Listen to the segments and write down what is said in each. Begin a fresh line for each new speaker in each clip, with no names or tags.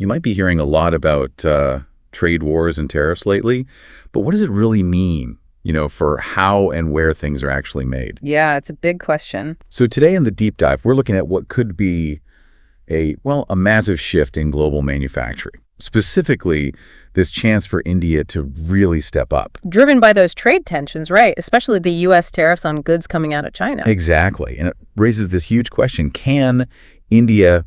You might be hearing a lot about trade wars and tariffs lately, but what does it really mean, for how and where things are actually made?
Yeah, it's a big question.
So today in the deep dive, we're looking at what could be a massive shift in global manufacturing. Specifically, this chance for India to really step up.
Driven by those trade tensions, right? Especially the U.S. tariffs on goods coming out of China.
Exactly. And it raises this huge question. Can India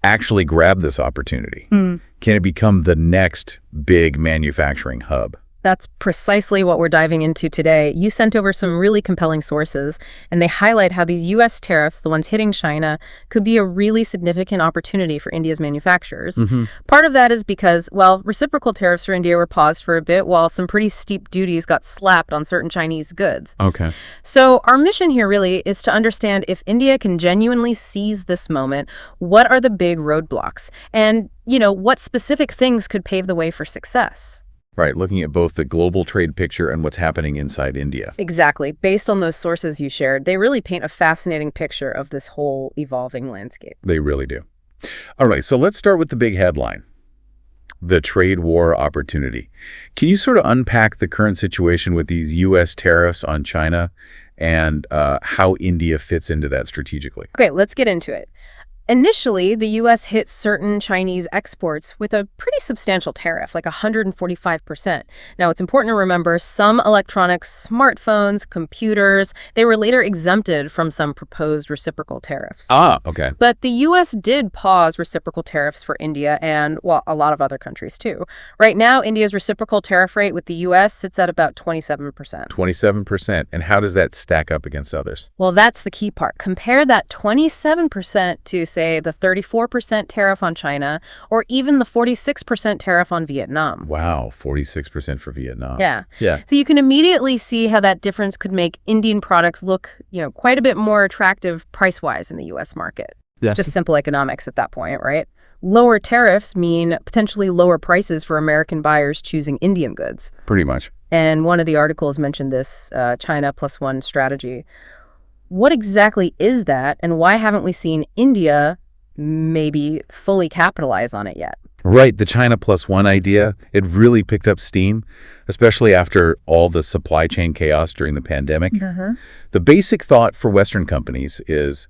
actually grab this opportunity? Can it become the next big manufacturing hub?
That's precisely what we're diving into today. You sent over some really compelling sources, and they highlight how these U.S. tariffs, the ones hitting China, could be a really significant opportunity for India's manufacturers. Part of that is because, reciprocal tariffs for India were paused for a bit while some pretty steep duties got slapped on certain Chinese goods.
Okay.
So our mission here really is to understand if India can genuinely seize this moment, what are the big roadblocks? And, what specific things could pave the way for success?
Right, looking at both the global trade picture and what's happening inside India.
Exactly. Based on those sources you shared, they really paint a fascinating picture of this whole evolving landscape.
They really do. All right, so let's start with the big headline, the trade war opportunity. Can you sort of unpack the current situation with these U.S. tariffs on China and how India fits into that strategically?
Okay, let's get into it. Initially, the U.S. hit certain Chinese exports with a pretty substantial tariff, like 145%. Now, it's important to remember some electronics, smartphones, computers, they were later exempted from some proposed reciprocal tariffs.
Ah, okay.
But the U.S. did pause reciprocal tariffs for India and, a lot of other countries, too. Right now, India's reciprocal tariff rate with the U.S. sits at about 27%.
27%. And how does that stack up against others?
Well, that's the key part. Compare that 27% to, say, the 34% tariff on China, or even the 46% tariff on Vietnam.
Wow, 46% for Vietnam.
Yeah.
Yeah.
So you can immediately see how that difference could make Indian products look, quite a bit more attractive price-wise in the U.S. market. It's just simple economics at that point, right? Lower tariffs mean potentially lower prices for American buyers choosing Indian goods.
Pretty much.
And one of the articles mentioned this China plus one strategy. What exactly is that, and why haven't we seen India maybe fully capitalize on it yet?
Right. The China plus one idea, it really picked up steam, especially after all the supply chain chaos during the pandemic. The basic thought for Western companies is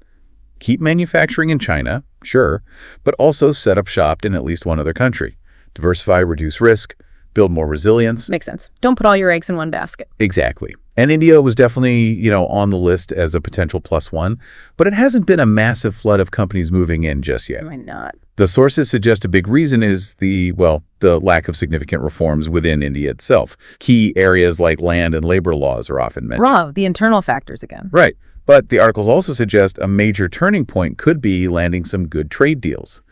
keep manufacturing in China, sure, but also set up shop in at least one other country. Diversify, reduce risk, build more resilience.
Makes sense. Don't put all your eggs in one basket.
Exactly. And India was definitely, on the list as a potential plus one, but it hasn't been a massive flood of companies moving in just yet.
Why not?
The sources suggest a big reason is the lack of significant reforms within India itself. Key areas like land and labor laws are often mentioned.
The internal factors again.
Right. But the articles also suggest a major turning point could be landing some good trade deals.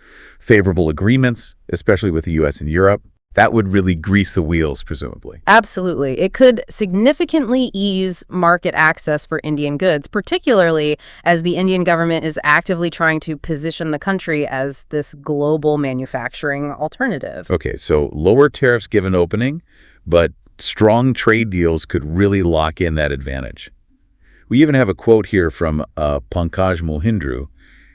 Favorable agreements, especially with the U.S. and Europe. That would really grease the wheels, presumably.
Absolutely. It could significantly ease market access for Indian goods, particularly as the Indian government is actively trying to position the country as this global manufacturing alternative.
Okay, so lower tariffs give an opening, but strong trade deals could really lock in that advantage. We even have a quote here from Pankaj Mohindru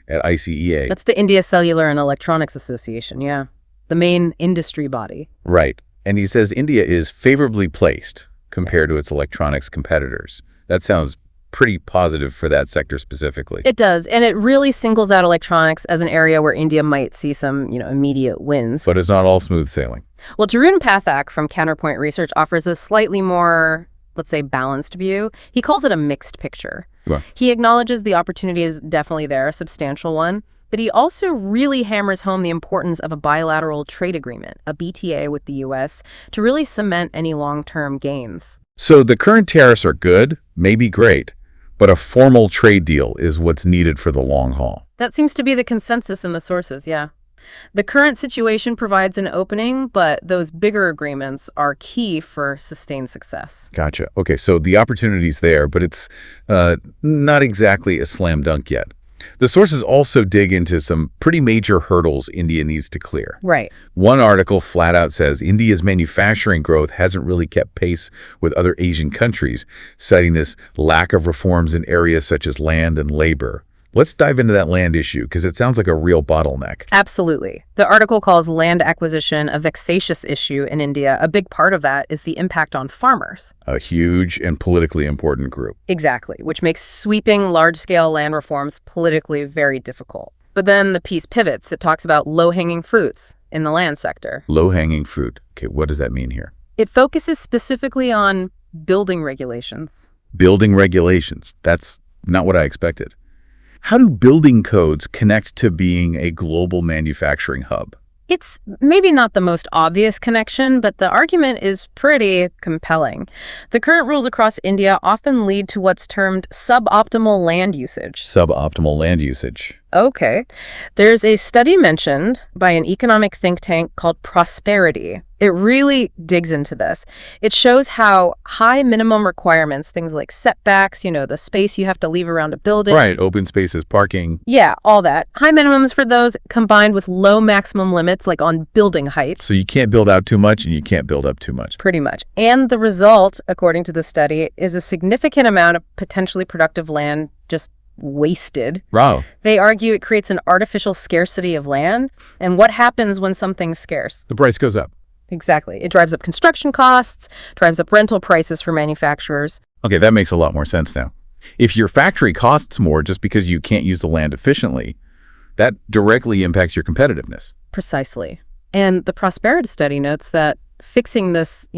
at ICEA.
That's the India Cellular and Electronics Association, yeah. The main industry body.
Right. And he says India is favorably placed compared to its electronics competitors. That sounds pretty positive for that sector specifically.
It does. And it really singles out electronics as an area where India might see some, immediate wins.
But it's not all smooth sailing.
Well, Tarun Pathak from Counterpoint Research offers a slightly more, let's say, balanced view. He calls it a mixed picture.
Well,
he acknowledges the opportunity is definitely there, a substantial one. But he also really hammers home the importance of a bilateral trade agreement, a BTA with the U.S., to really cement any long-term gains.
So the current tariffs are good, maybe great, but a formal trade deal is what's needed for the long haul.
That seems to be the consensus in the sources, yeah. The current situation provides an opening, but those bigger agreements are key for sustained success.
Gotcha. Okay, so the opportunity's there, but it's not exactly a slam dunk yet. The sources also dig into some pretty major hurdles India needs to clear.
Right.
One article flat out says India's manufacturing growth hasn't really kept pace with other Asian countries, citing this lack of reforms in areas such as land and labor. Let's dive into that land issue because it sounds like a real bottleneck.
Absolutely. The article calls land acquisition a vexatious issue in India. A big part of that is the impact on farmers.
A huge and politically important group.
Exactly, which makes sweeping large-scale land reforms politically very difficult. But then the piece pivots. It talks about low-hanging fruits in the land sector.
Low-hanging fruit. Okay, what does that mean here?
It focuses specifically on building regulations.
Building regulations. That's not what I expected. How do building codes connect to being a global manufacturing hub?
It's maybe not the most obvious connection, but the argument is pretty compelling. The current rules across India often lead to what's termed suboptimal land usage.
Suboptimal land usage.
Okay. There's a study mentioned by an economic think tank called Prosperity. It really digs into this. It shows how high minimum requirements, things like setbacks, the space you have to leave around a building.
Right, open spaces, parking.
Yeah, all that. High minimums for those combined with low maximum limits, like on building height.
So you can't build out too much and you can't build up too much.
Pretty much. And the result, according to the study, is a significant amount of potentially productive land just wasted.
Wow.
They argue it creates an artificial scarcity of land. And what happens when something's scarce?
The price goes up.
Exactly. It drives up construction costs, drives up rental prices for manufacturers.
Okay, that makes a lot more sense now. If your factory costs more just because you can't use the land efficiently, that directly impacts your competitiveness.
Precisely. And the Prosperity study notes that fixing this,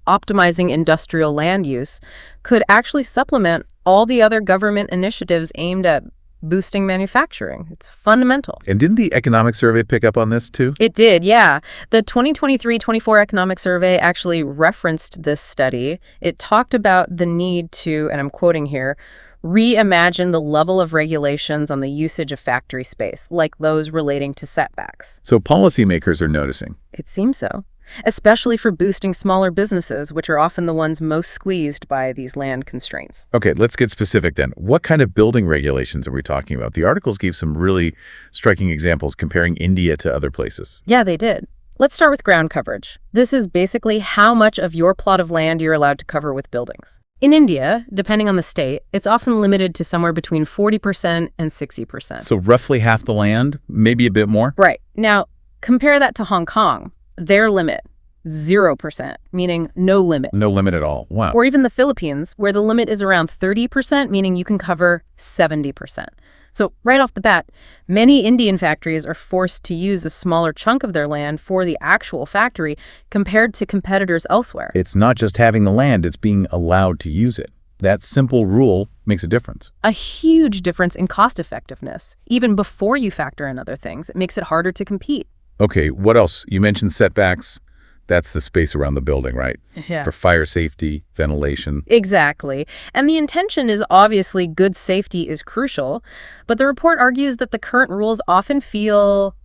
optimizing industrial land use could actually supplement all the other government initiatives aimed at boosting manufacturing. It's fundamental.
And didn't the economic survey pick up on this too?
It did, yeah. The 2023-24 economic survey actually referenced this study. It talked about the need to, and I'm quoting here, reimagine the level of regulations on the usage of factory space, like those relating to setbacks.
So policymakers are noticing.
It seems so. Especially for boosting smaller businesses, which are often the ones most squeezed by these land constraints.
Okay, let's get specific then. What kind of building regulations are we talking about? The articles gave some really striking examples comparing India to other places.
Yeah, they did. Let's start with ground coverage. This is basically how much of your plot of land you're allowed to cover with buildings. In India, depending on the state, it's often limited to somewhere between 40% and 60%.
So roughly half the land, maybe a bit more?
Right. Now, compare that to Hong Kong. Their limit, 0%, meaning no limit.
No limit at all. Wow.
Or even the Philippines, where the limit is around 30%, meaning you can cover 70%. So right off the bat, many Indian factories are forced to use a smaller chunk of their land for the actual factory compared to competitors elsewhere.
It's not just having the land, it's being allowed to use it. That simple rule makes a difference.
A huge difference in cost effectiveness. Even before you factor in other things, it makes it harder to compete.
Okay, what else? You mentioned setbacks. That's the space around the building, right?
Yeah.
For fire safety, ventilation.
Exactly. And the intention is obviously good safety is crucial, but the report argues that the current rules often feel,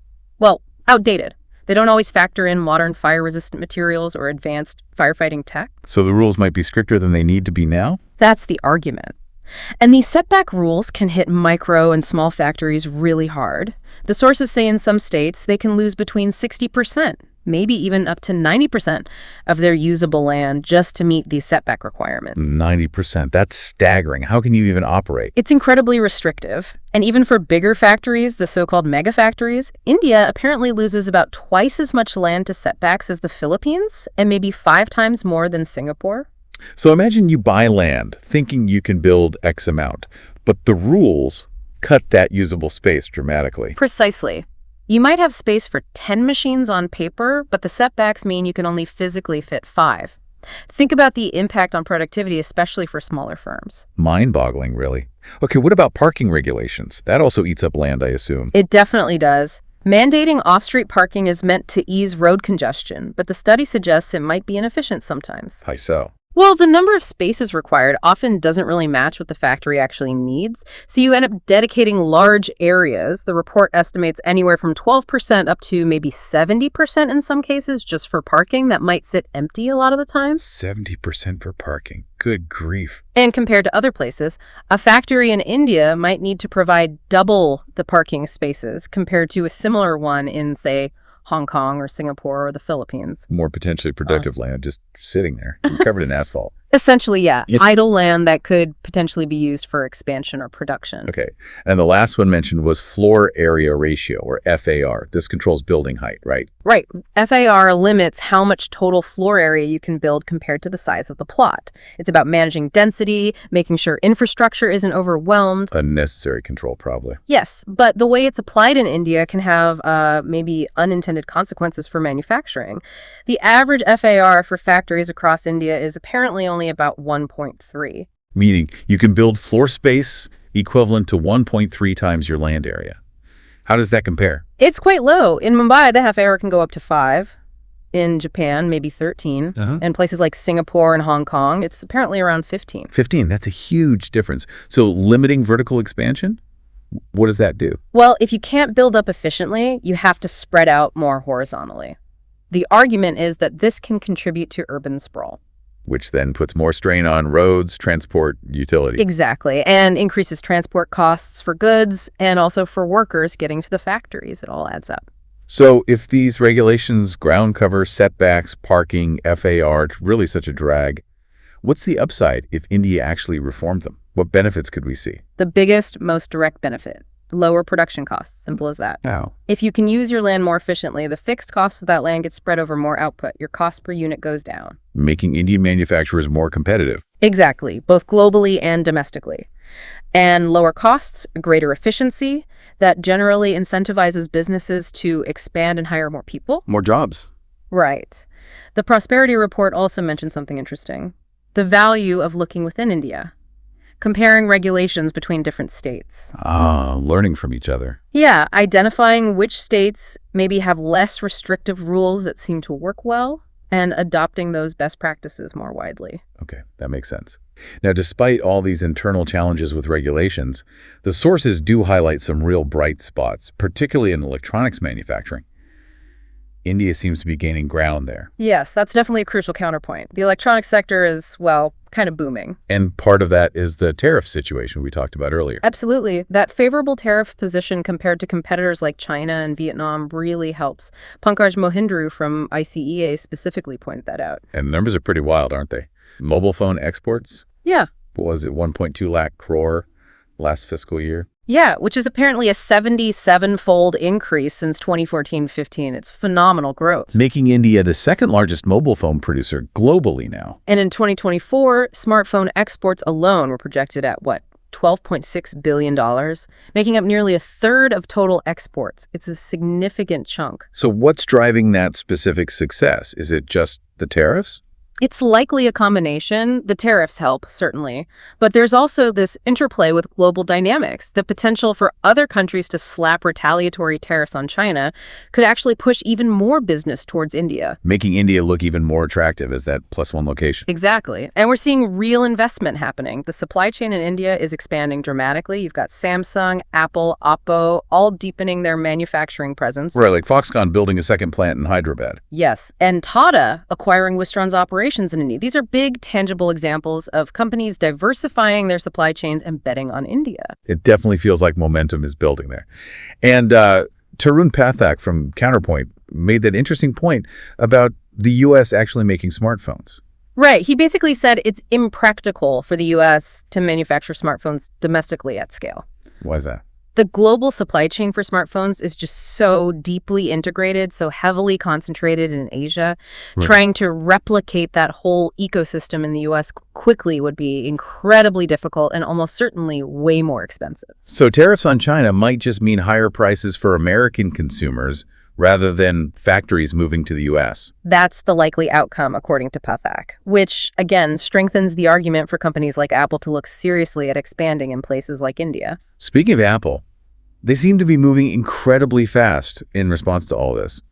outdated. They don't always factor in modern fire-resistant materials or advanced firefighting tech.
So the rules might be stricter than they need to be now?
That's the argument. And these setback rules can hit micro and small factories really hard. The sources say in some states they can lose between 60%, maybe even up to 90% of their usable land just to meet these setback requirements.
90%. That's staggering. How can you even operate?
It's incredibly restrictive. And even for bigger factories, the so-called mega factories, India apparently loses about twice as much land to setbacks as the Philippines, and maybe 5 times more than Singapore.
So imagine you buy land thinking you can build X amount, but the rules cut that usable space dramatically.
Precisely. You might have space for 10 machines on paper, but the setbacks mean you can only physically fit 5. Think about the impact on productivity, especially for smaller firms.
Mind-boggling, really. Okay, what about parking regulations? That also eats up land, I assume.
It definitely does. Mandating off-street parking is meant to ease road congestion, but the study suggests it might be inefficient sometimes.
How so?
Well, the number of spaces required often doesn't really match what the factory actually needs, so you end up dedicating large areas. The report estimates anywhere from 12% up to maybe 70% in some cases just for parking that might sit empty a lot of the time.
70% for parking. Good grief.
And compared to other places, a factory in India might need to provide double the parking spaces compared to a similar one in, say, Hong Kong or Singapore or the Philippines.
More potentially productive land just sitting there, covered in asphalt.
Essentially, yeah.
Yes.
Idle land that could potentially be used for expansion or production.
Okay. And the last one mentioned was floor area ratio, or FAR. This controls building height, right?
Right. FAR limits how much total floor area you can build compared to the size of the plot. It's about managing density, making sure infrastructure isn't overwhelmed.
Unnecessary control, probably.
Yes, but the way it's applied in India can have maybe unintended consequences for manufacturing. The average FAR for factories across India is apparently only about 1.3.
Meaning you can build floor space equivalent to 1.3 times your land area. How does that compare?
It's quite low. In Mumbai, the FAR can go up to 5. In Japan, maybe 13. And places like Singapore and Hong Kong, it's apparently around 15.
15, that's a huge difference. So limiting vertical expansion, what does that do?
Well, if you can't build up efficiently, you have to spread out more horizontally. The argument is that this can contribute to urban sprawl.
Which then puts more strain on roads, transport, utilities.
Exactly, and increases transport costs for goods and also for workers getting to the factories. It all adds up.
So if these regulations, ground cover, setbacks, parking, FAR, are really such a drag, what's the upside if India actually reformed them? What benefits could we see?
The biggest, most direct benefit: lower production costs. Simple as that.
How?
If you can use your land more efficiently, the fixed cost of that land gets spread over more output. Your cost per unit goes down.
Making Indian manufacturers more competitive.
Exactly, both globally and domestically. And lower costs, greater efficiency, that generally incentivizes businesses to expand and hire more people.
More jobs.
Right. The Prosperity Report also mentioned something interesting: the value of looking within India, comparing regulations between different states.
Learning from each other.
Yeah, identifying which states maybe have less restrictive rules that seem to work well, and adopting those best practices more widely.
Okay, that makes sense. Now, despite all these internal challenges with regulations, the sources do highlight some real bright spots, particularly in electronics manufacturing. India seems to be gaining ground there.
Yes, that's definitely a crucial counterpoint. The electronics sector is, well, kind of booming.
And part of that is the tariff situation we talked about earlier.
Absolutely. That favorable tariff position compared to competitors like China and Vietnam really helps. Pankaj Mohindru from ICEA specifically pointed that out.
And the numbers are pretty wild, aren't they? Mobile phone exports?
Yeah.
What was it, 1.2 lakh crore last fiscal year?
Yeah, which is apparently a 77-fold increase since 2014-15. It's phenomenal growth.
Making India the second largest mobile phone producer globally now.
And in 2024, smartphone exports alone were projected at, $12.6 billion, making up nearly a third of total exports. It's a significant chunk.
So what's driving that specific success? Is it just the tariffs?
It's likely a combination. The tariffs help, certainly. But there's also this interplay with global dynamics. The potential for other countries to slap retaliatory tariffs on China could actually push even more business towards India.
Making India look even more attractive as that +1 location.
Exactly. And we're seeing real investment happening. The supply chain in India is expanding dramatically. You've got Samsung, Apple, Oppo, all deepening their manufacturing presence.
Right, like Foxconn building a second plant in Hyderabad.
Yes. And Tata acquiring Wistron's operations in India. These are big, tangible examples of companies diversifying their supply chains and betting on India.
It definitely feels like momentum is building there. And Tarun Pathak from Counterpoint made that interesting point about the U.S. actually making smartphones.
Right. He basically said it's impractical for the U.S. to manufacture smartphones domestically at scale.
Why is that?
The global supply chain for smartphones is just so deeply integrated, so heavily concentrated in Asia. Right. Trying to replicate that whole ecosystem in the U.S. quickly would be incredibly difficult and almost certainly way more expensive.
So tariffs on China might just mean higher prices for American consumers rather than factories moving to the U.S.
That's the likely outcome, according to Pathak, which, again, strengthens the argument for companies like Apple to look seriously at expanding in places like India.
Speaking of Apple, they seem to be moving incredibly fast in response to all this.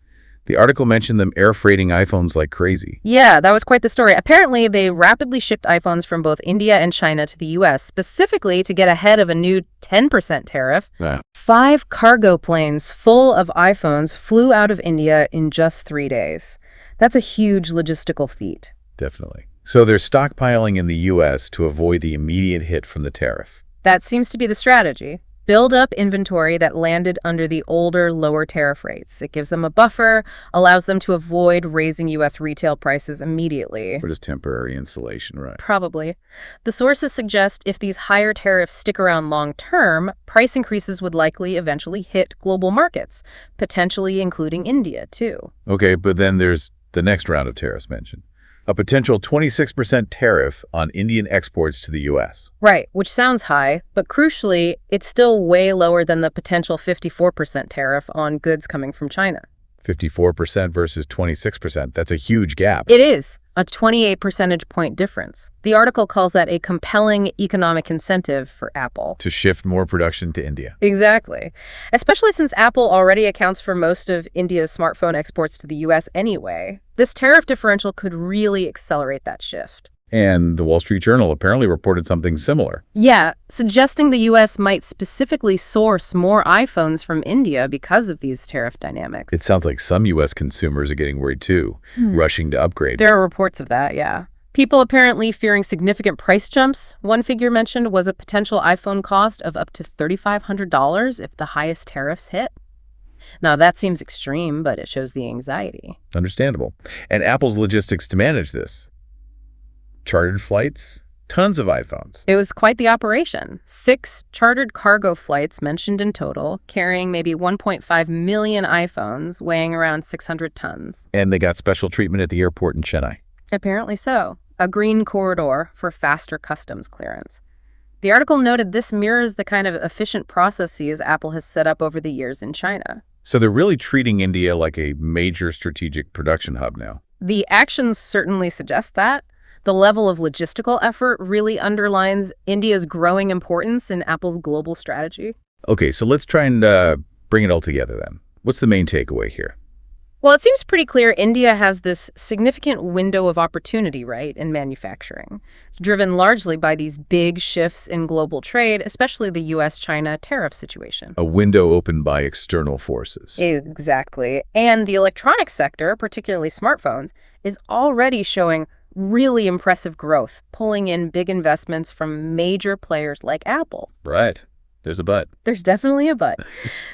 The article mentioned them air freighting iPhones like crazy.
Yeah, that was quite the story. Apparently, they rapidly shipped iPhones from both India and China to the U.S., specifically to get ahead of a new 10% tariff.
Yeah.
5 cargo planes full of iPhones flew out of India in just 3 days. That's a huge logistical feat.
Definitely. So they're stockpiling in the U.S. to avoid the immediate hit from the tariff.
That seems to be the strategy. build up inventory that landed under the older, lower tariff rates. It gives them a buffer, allows them to avoid raising U.S. retail prices immediately.
Or just temporary insulation, right?
Probably. The sources suggest if these higher tariffs stick around long term, price increases would likely eventually hit global markets, potentially including India, too.
Okay, but then there's the next round of tariffs mentioned. A potential 26% tariff on Indian exports to the U.S.
Right, which sounds high, but crucially, it's still way lower than the potential 54% tariff on goods coming from China.
54% versus 26%. That's a huge gap.
It is a 28 percentage point difference. The article calls that a compelling economic incentive for Apple.
To shift more production to India.
Exactly. Especially since Apple already accounts for most of India's smartphone exports to the U.S. anyway. This tariff differential could really accelerate that shift.
And the Wall Street Journal apparently reported something similar.
Yeah, suggesting the U.S. might specifically source more iPhones from India because of these tariff dynamics.
It sounds like some U.S. consumers are getting worried too, rushing to upgrade.
There are reports of that, yeah. People apparently fearing significant price jumps. One figure mentioned was a potential iPhone cost of up to $3,500 if the highest tariffs hit. Now, that seems extreme, but it shows the anxiety.
Understandable. And Apple's logistics to manage this. Chartered flights, tons of iPhones.
It was quite the operation. 6 chartered cargo flights mentioned in total, carrying maybe 1.5 million iPhones, weighing around 600 tons.
And they got special treatment at the airport in Chennai.
Apparently so. A green corridor for faster customs clearance. The article noted this mirrors the kind of efficient processes Apple has set up over the years in China.
So they're really treating India like a major strategic production hub now.
The actions certainly suggest that. The level of logistical effort really underlines India's growing importance in Apple's global strategy.
Okay, so let's try and bring it all together then. What's the main takeaway here?
Well, it seems pretty clear India has this significant window of opportunity, right, in manufacturing, driven largely by these big shifts in global trade, especially the U.S.-China tariff situation.
A window opened by external forces.
Exactly. And the electronics sector, particularly smartphones, is already showing really impressive growth, pulling in big investments from major players like Apple.
Right. There's a but.
There's definitely a but.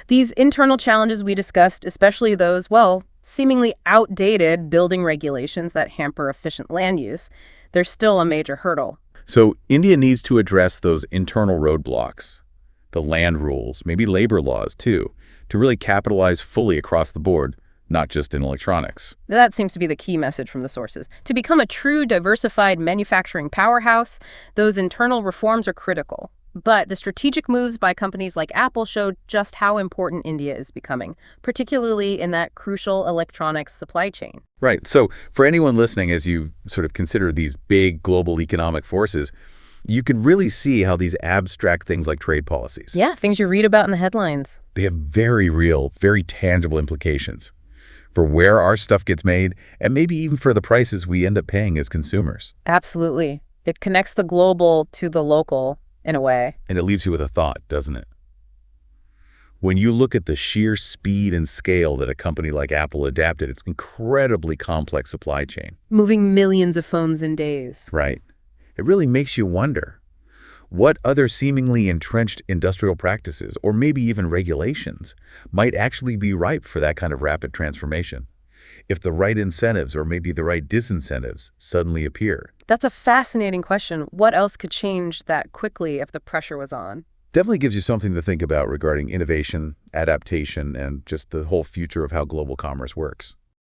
These internal challenges we discussed, especially those, well, seemingly outdated building regulations that hamper efficient land use, they're still a major hurdle.
So India needs to address those internal roadblocks, the land rules, maybe labor laws too, to really capitalize fully across the board, not just in electronics.
That seems to be the key message from the sources. To become a true diversified manufacturing powerhouse, those internal reforms are critical. But the strategic moves by companies like Apple show just how important India is becoming, particularly in that crucial electronics supply chain.
Right. So for anyone listening, as you sort of consider these big global economic forces, you can really see how these abstract things like trade policies.
Yeah, things you read about in the headlines.
They have very real, very tangible implications for where our stuff gets made and maybe even for the prices we end up paying as consumers.
Absolutely. It connects the global to the local in a way.
And it leaves you with a thought, doesn't it? When you look at the sheer speed and scale that a company like Apple adapted its incredibly complex supply chain.
Moving millions of phones in days.
Right. It really makes you wonder, what other seemingly entrenched industrial practices, or maybe even regulations, might actually be ripe for that kind of rapid transformation? If the right incentives or maybe the right disincentives suddenly appear.
That's a fascinating question. What else could change that quickly if the pressure was on?
Definitely gives you something to think about regarding innovation, adaptation, and just the whole future of how global commerce works.